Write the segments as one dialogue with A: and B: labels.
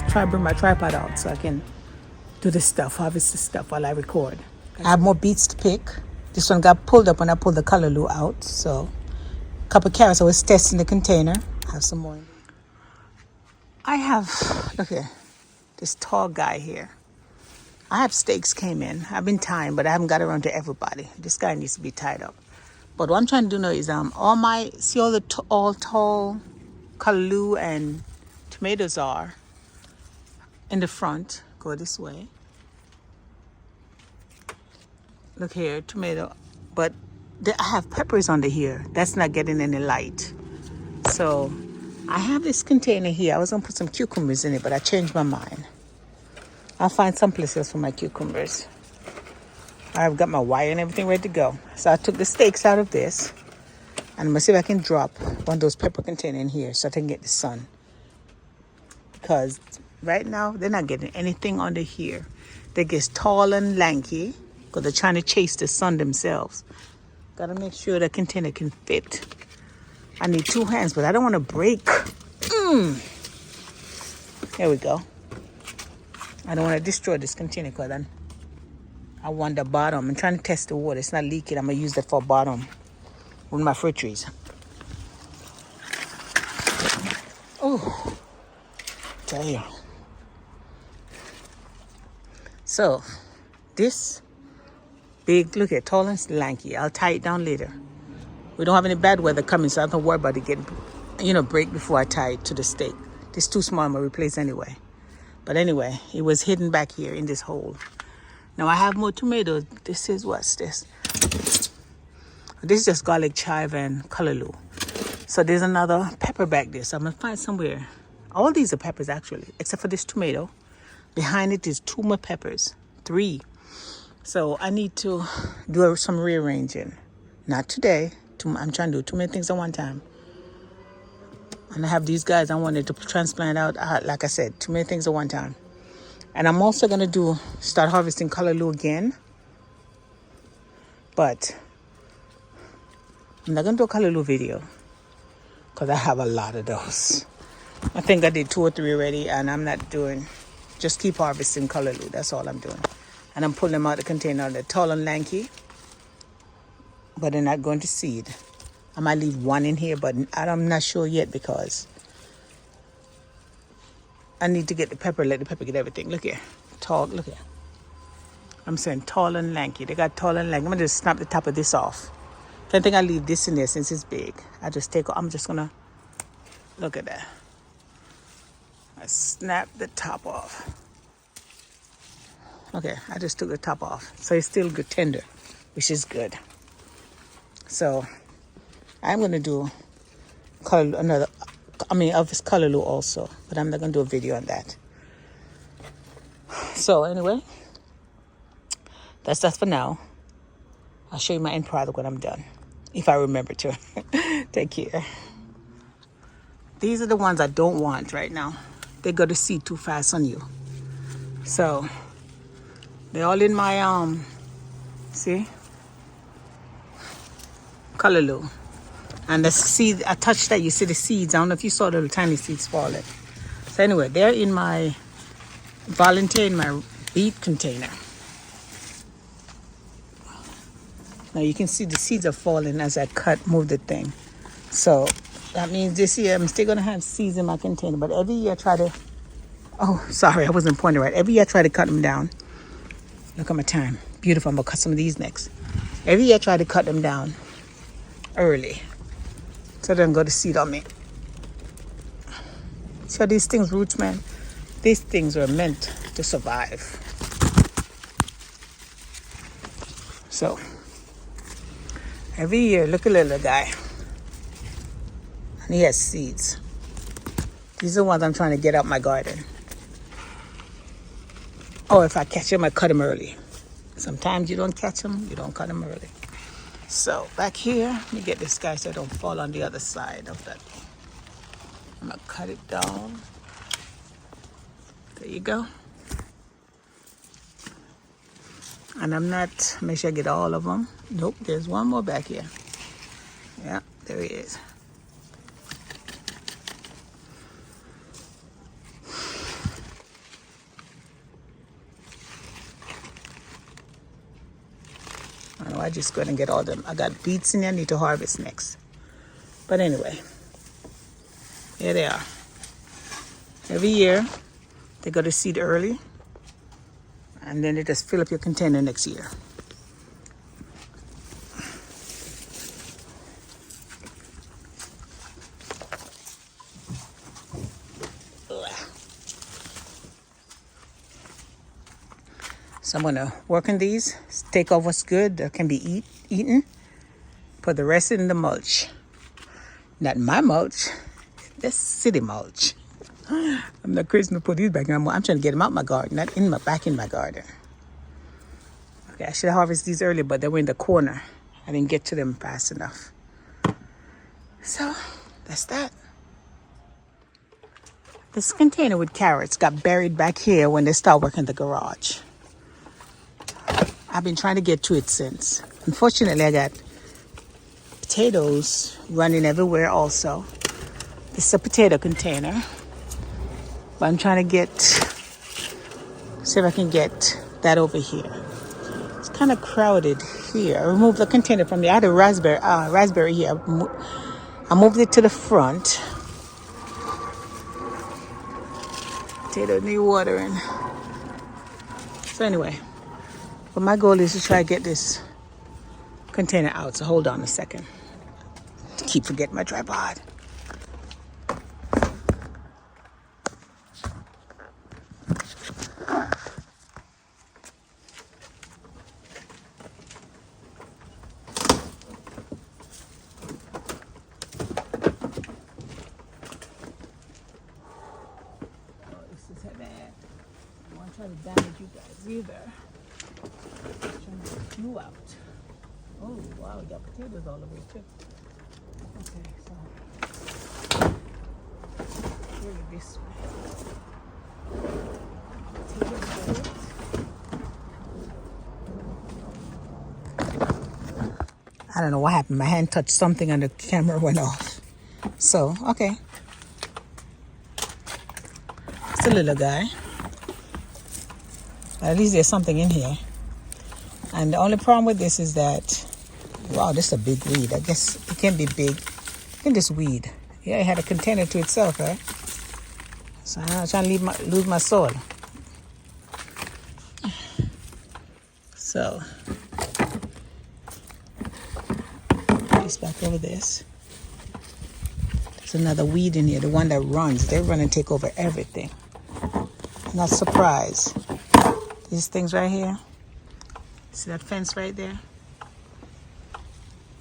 A: try to bring my tripod out so I can do this stuff, harvest this stuff while I record. I have more beets to pick. This one got pulled up when I pulled the callaloo out. So a couple of carrots. I was testing the container. I have some more. I have, look here, this tall guy here. I have stakes came in. I've been tying, but I haven't got around to everybody. This guy needs to be tied up. But what I'm trying to do now is all my, see all the all tall callaloo and tomatoes are in the front. Go this way. Look here, tomato. But I have peppers under here. That's not getting any light. So I have this container here. I was going to put some cucumbers in it, but I changed my mind. I'll find some places for my cucumbers. I've got my wire and everything ready to go. So I took the stakes out of this. And I'm going to see if I can drop one of those pepper containers in here so I can get the sun. Because right now, they're not getting anything under here. They get tall and lanky because they're trying to chase the sun themselves. Got to make sure the container can fit. I need 2 hands, but I don't want to break. Here we go. I don't want to destroy this container because then I want the bottom. I'm trying to test the water. It's not leaking. I'm going to use that for bottom with my fruit trees. Oh, damn. So, this big, look at tall and lanky. I'll tie it down later. We don't have any bad weather coming, so I don't have to worry about it getting, break before I tie it to the stake. This is too small. I'm going to replace anyway. But anyway, it was hidden back here in this hole. Now I have more tomatoes. This is what's this? This is just garlic, chive, and callaloo. So there's another pepper back there. So I'm going to find somewhere. All these are peppers actually, except for this tomato. Behind it is 2 more peppers. 3. So I need to do some rearranging. Not today. I'm trying to do too many things at one time. And I have these guys I wanted to transplant out. Like I said, too many things at one time. And I'm also going to start harvesting callaloo again. But I'm not going to do a callaloo video because I have a lot of those. I think I did 2 or 3 already, and I'm not doing, just keep harvesting callaloo. That's all I'm doing. And I'm pulling them out of the container. They're tall and lanky, but they're not going to seed. I might leave 1 in here, but I'm not sure yet because I need to get the pepper, let the pepper get everything. Look here. Tall, look here. I'm saying tall and lanky. They got tall and lanky. I'm going to just snap the top of this off. I think I'll leave this in there since it's big. I'm just going to, look at that. I snap the top off. Okay, I just took the top off. So it's still good, tender, which is good. So I'm going to do of this callaloo also, but I'm not going to do a video on that. So anyway, that's for now. I'll show you my end product when I'm done, if I remember to. Take care. These are the ones I don't want right now. They go to seed too fast on you. So they're all in my see, callaloo. And the seed, I touched that, you see the seeds. I don't know if you saw the little tiny seeds falling. So anyway, they're in my beet container. Now you can see the seeds are falling as I move the thing. So that means this year I'm still going to have seeds in my container. But every year I try to, I wasn't pointing right. Every year I try to cut them down. Look at my time. Beautiful. I'm going to cut some of these next. Every year I try to cut them down early, so they don't go to seed on me. So these things, roots, man, these things are meant to survive. So every year, look at the little guy. And he has seeds. These are the ones I'm trying to get out my garden. Oh, if I catch them, I cut them early. Sometimes you don't catch them, you don't cut them early. So back here, let me get this guy so it don't fall on the other side of that. I'm gonna cut it down. There you go. And I'm not, make sure I get all of them. Nope, there's one more back here. Yeah, there he is. know, I just go ahead and get all them. I got beets in there I need to harvest next. But anyway, here they are. Every year, they go to seed early, and then they just fill up your container next year. So I'm gonna work on these, take off what's good that can be eaten, put the rest in the mulch. Not my mulch, this city mulch. I'm not crazy to put these back in. I'm trying to get them out my garden, not in back in my garden. Okay, I should have harvested these earlier, but they were in the corner. I didn't get to them fast enough. So that's that. This container with carrots got buried back here when they start working the garage. I've been trying to get to it since. Unfortunately, I got potatoes running everywhere also. This is a potato container. But I'm trying to see if I can get that over here. It's kind of crowded here. I removed the container from there. I had a raspberry here. I moved it to the front. Potato need watering. So anyway. But my goal is to try to get this container out. So hold on a second. To keep forgetting my tripod. Oh, this is bad. I don't want to try to damage you guys either. You out. Oh wow, you got potatoes all over too. Okay, so bring it this way. I don't know what happened. My hand touched something and the camera went off. So, okay. It's a little guy. At least there's something in here. And the only problem with this is that, wow, this is a big weed. I guess it can be big. Look at this weed. Yeah, it had a container to itself, right? So I'm not trying to lose my soil. So, place back over this. There's another weed in here, the one that runs. They run and take over everything. Not surprised. These things right here. See that fence right there?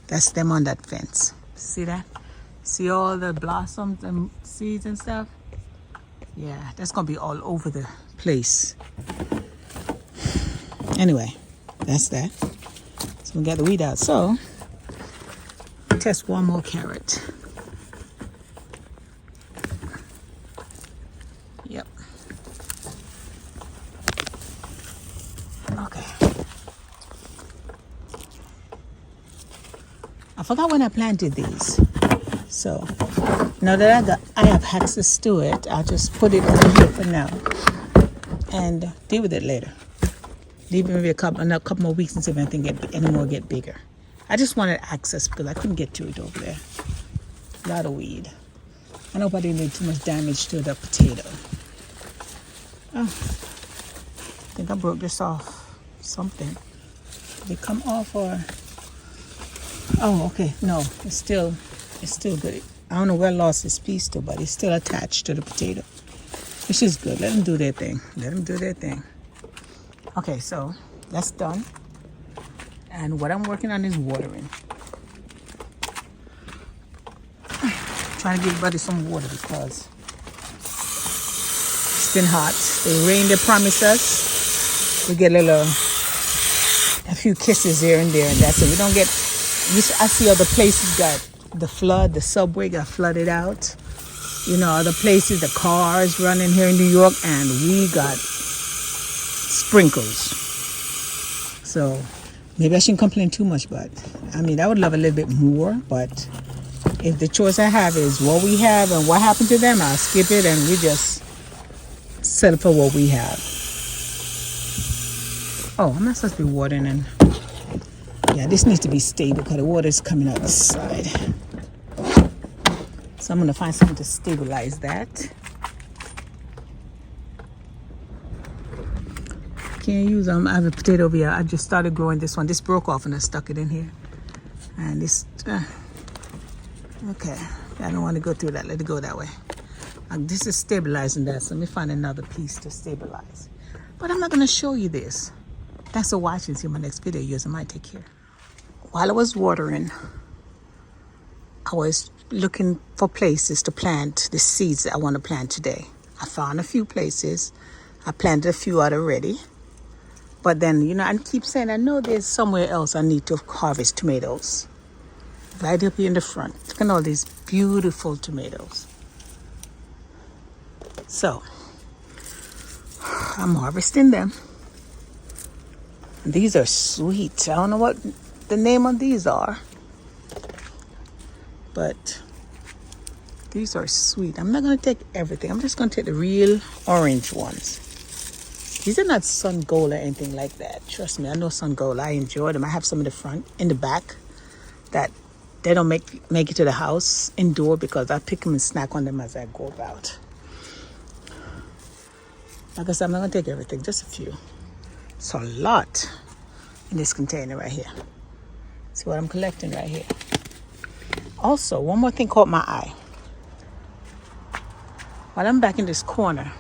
A: That's them on that fence. See that? See all the blossoms and seeds and stuff? Yeah, that's gonna be all over the place. Anyway, that's that. So we got the weed out. So, test one more carrot. Yep. Okay. I forgot when I planted these. So now that I have access to it, I'll just put it over here for now and deal with it later. Leave it maybe another couple more weeks and see if anything get bigger. I just wanted access because I couldn't get to it over there. A lot of weed. I hope I didn't do too much damage to the potato. Oh, I think I broke this off. Something. Did it come off or? Oh, okay. No, it's still good. I don't know where I lost this piece to, but it's still attached to the potato, which is good. Let them do their thing. Okay, so that's done. And what I'm working on is watering. Trying to give everybody some water because it's been hot. The rain they promised us, we get a few kisses here and there, and that's it. We don't get. I see other places got the flood. The subway got flooded out. You know, other places, the cars running here in New York, and we got sprinkles. So maybe I shouldn't complain too much, but I mean, I would love a little bit more. But if the choice I have is what we have and what happened to them, I'll skip it and we just settle for what we have. Oh, I'm not supposed to be watering and Yeah, this needs to be stable because the water is coming out the side. So I'm going to find something to stabilize that. Can't use I have a potato over here. I just started growing this one. This broke off and I stuck it in here. And this, okay. I don't want to go through that. Let it go that way. This is stabilizing that. So let me find another piece to stabilize. But I'm not going to show you this. Thanks for watching. See you in my next video. Yours, I might take care. While I was watering, I was looking for places to plant the seeds that I want to plant today. I found a few places. I planted a few out already. But then, you know, I keep saying, I know there's somewhere else I need to harvest tomatoes. Right up here in the front. Look at all these beautiful tomatoes. So, I'm harvesting them. And these are sweet. I don't know what the name of these are. But these are sweet. I'm not going to take everything. I'm just going to take the real orange ones. These are not sun gold or anything like that. Trust me, I know sun gold. I enjoy them. I have some in the front, in the back, that they don't make it to the house indoor because I pick them and snack on them as I go about. Like I said, I'm not going to take everything, just a few. It's a lot in this container right here. See what I'm collecting right here. Also, one more thing caught my eye. While I'm back in this corner,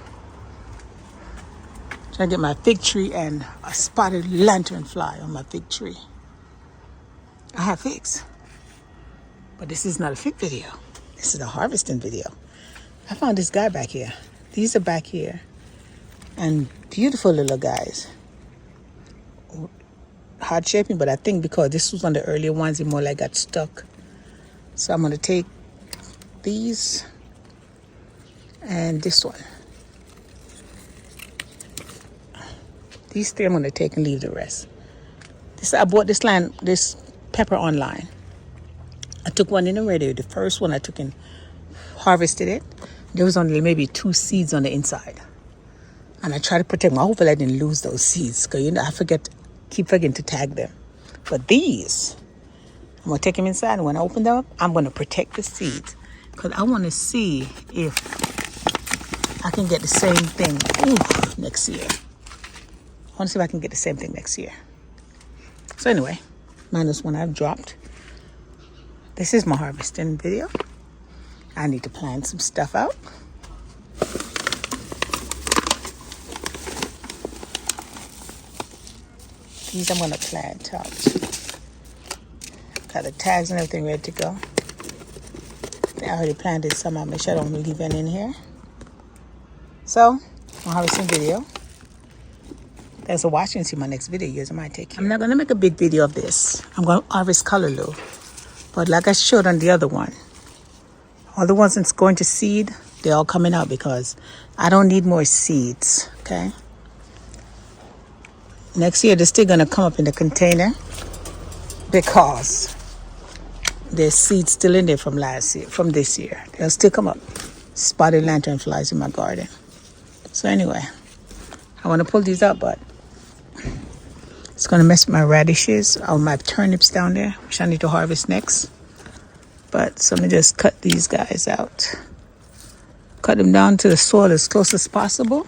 A: trying to get my fig tree and a spotted lanternfly on my fig tree. I have figs. But this is not a fig video. This is a harvesting video. I found this guy back here. These are back here. And beautiful little guys. Hard shaping, but I think because this was one of the earlier ones, it more like got stuck. So I'm going to take these and this one. These three I'm going to take and leave the rest. I bought this pepper online. I took one in already. The first one I took and harvested it. There was only maybe 2 seeds on the inside. And I tried to protect them. Hopefully I didn't lose those seeds. Because, you know, keep forgetting to tag them. But these, I'm going to take them inside. And when I open them up, I'm going to protect the seeds. Because I want to see if I can get the same thing next year. I want to see if I can get the same thing next year. So anyway, minus one I've dropped. This is my harvesting video. I need to plan some stuff out. These I'm going to plant out. Got the tags and everything ready to go. I already planted some. I'll make sure I don't leave any in here. So, my harvesting video. Thanks for watching. See my next video. Yours, I might take care. I'm not going to make a big video of this. I'm going to harvest callaloo. But like I showed on the other one, all the ones that's going to seed, they're all coming out because I don't need more seeds, okay? Next year, they're still going to come up in the container because there's seeds still in there from this year. They'll still come up. Spotted lanternflies in my garden. So anyway, I want to pull these out, but it's going to mess with my radishes or my turnips down there, which I need to harvest next. But so let me just cut these guys out. Cut them down to the soil as close as possible.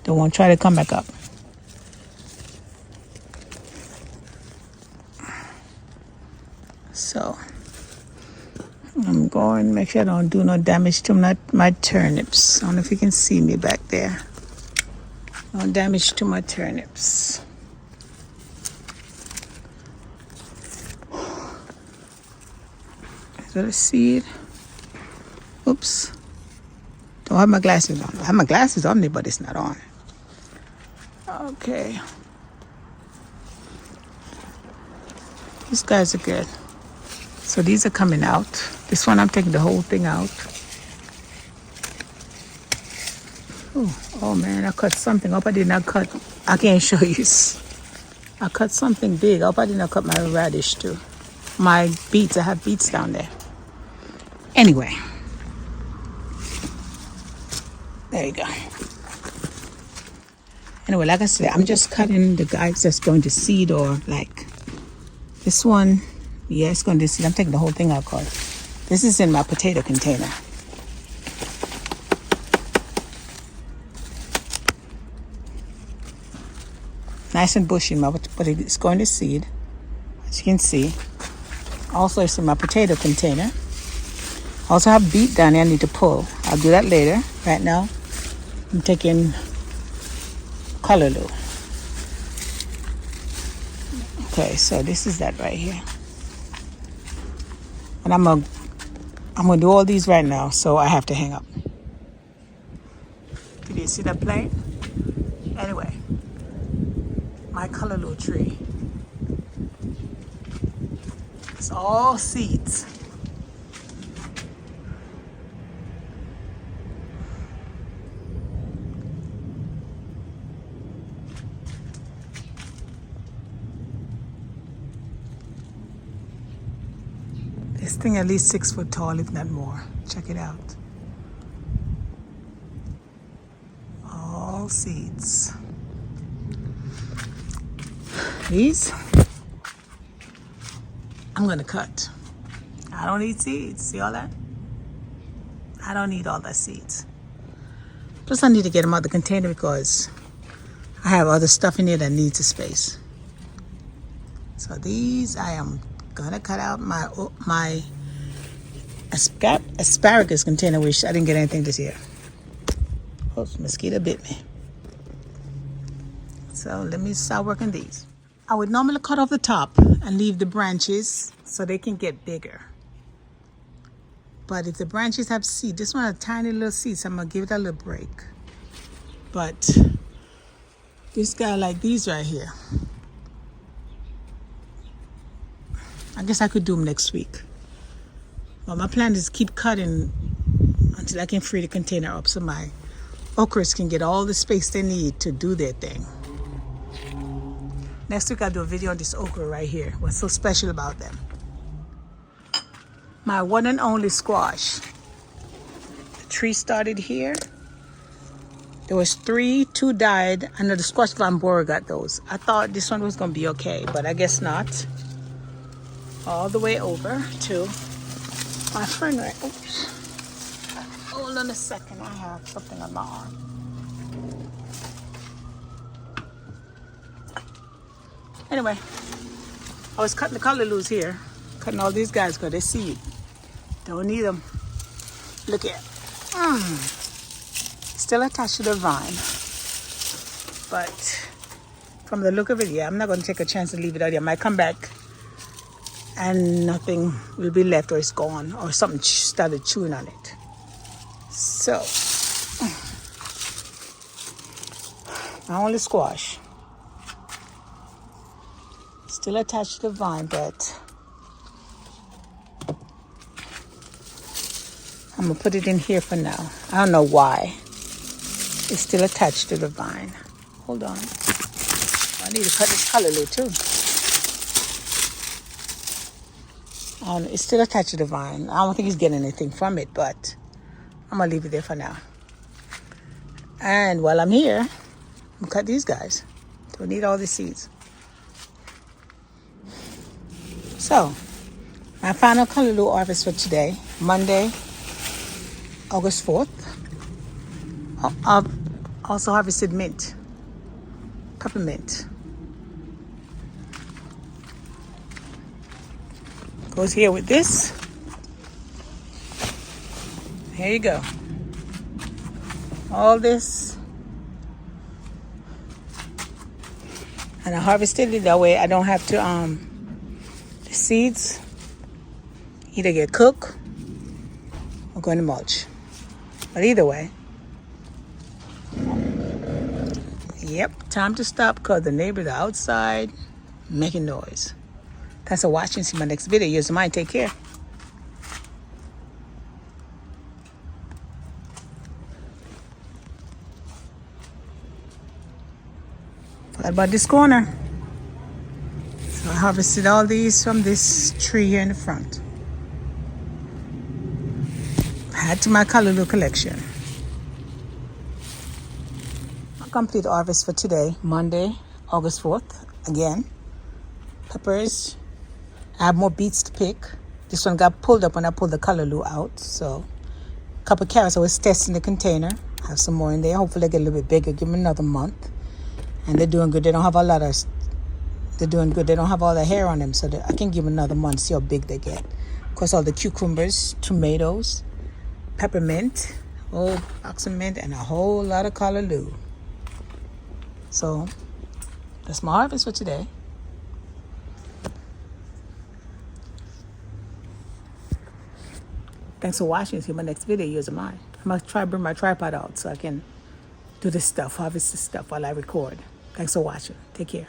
A: They won't try to come back up. So I'm going, make sure I don't do no damage to my turnips. I don't know if you can see me back there. No damage to my turnips. Is that a seed? Oops. Don't have my glasses on. I have my glasses on there, but it's not on. Okay. These guys are good. So these are coming out. This one I'm taking the whole thing out. Oh man, I cut something. I hope I did not cut. I can't show you. I cut something big. I hope I did not cut my radish too. My beets. I have beets down there. Anyway. There you go. Anyway, like I said, I'm just cutting the guys that's going to seed or like This one, yeah, it's going to seed. I'm taking the whole thing out, cause this is in my potato container. Nice and bushy, but it's going to seed, as you can see. Also, it's in my potato container. I also have beet down there I need to pull. I'll do that later. Right now, I'm taking Callaloo. Okay, so this is that right here. And I'm gonna do all these right now, so I have to hang up. Did you see that plane? Anyway, my Callaloo tree. It's all seeds. This thing at least 6 foot tall, if not more. Check it out. All seeds. These, I'm going to cut. I don't need seeds. See all that? I don't need all that seeds. Plus, I need to get them out of the container because I have other stuff in there that needs a space. So these, I am going to cut out my asparagus container, which I didn't get anything this year. Oh, mosquito bit me. So let me start working these. I would normally cut off the top and leave the branches so they can get bigger. But if the branches have seed, this one has tiny little seeds, so I'm gonna give it a little break. But this guy like these right here, I guess I could do them next week. But my plan is to keep cutting until I can free the container up so my okras can get all the space they need to do their thing. Next week I'll do a video on this okra right here. What's so special about them? My one and only squash. The tree started here. There was 3, 2 died, and the squash Van Bora got those. I thought this one was gonna be okay, but I guess not. All the way over to my friend right. Oops. Hold on a second, I have something on my arm. Anyway, I was cutting the Callaloos here. Cutting all these guys because they seed. Don't need them. Look at still attached to the vine. But from the look of it, yeah, I'm not going to take a chance to leave it out here. I might come back and nothing will be left, or it's gone, or something started chewing on it. So, my only squash. Still attached to the vine, but I'm going to put it in here for now. I don't know why. It's still attached to the vine. Hold on. I need to cut this Callaloo too. It's still attached to the vine. I don't think he's getting anything from it, but I'm going to leave it there for now. And while I'm here, I'm going to cut these guys. Don't need all the seeds. So, my final Callaloo harvest for today, Monday, August 4th. I've also harvested mint, peppermint. Goes here with this. Here you go. All this. And I harvested it that way I don't have to, the seeds either get cooked or go in the mulch. But either way, yep, time to stop because the neighbors are outside making noise. Thanks for watching. See my next video. Yours mine. Take care. Forgot about this corner. So I harvested all these from this tree here in the front. Add to my Callaloo collection. A complete harvest for today, Monday, August 4th. Again, peppers, I have more beets to pick. This one got pulled up when I pulled the callaloo out. So a couple carrots I was testing the container. Have some more in there. Hopefully they get a little bit bigger. Give them another month. And they're doing good. They don't have a lot of, they're doing good. They don't have all the hair on them. So I can give them another month, see how big they get. Of course, all the cucumbers, tomatoes, peppermint, whole box of mint, and a whole lot of callaloo. So that's my harvest for today. Thanks for watching. See my next video. Yours are mine. I'm going to try to bring my tripod out so I can do this stuff, harvest this stuff while I record. Thanks for watching. Take care.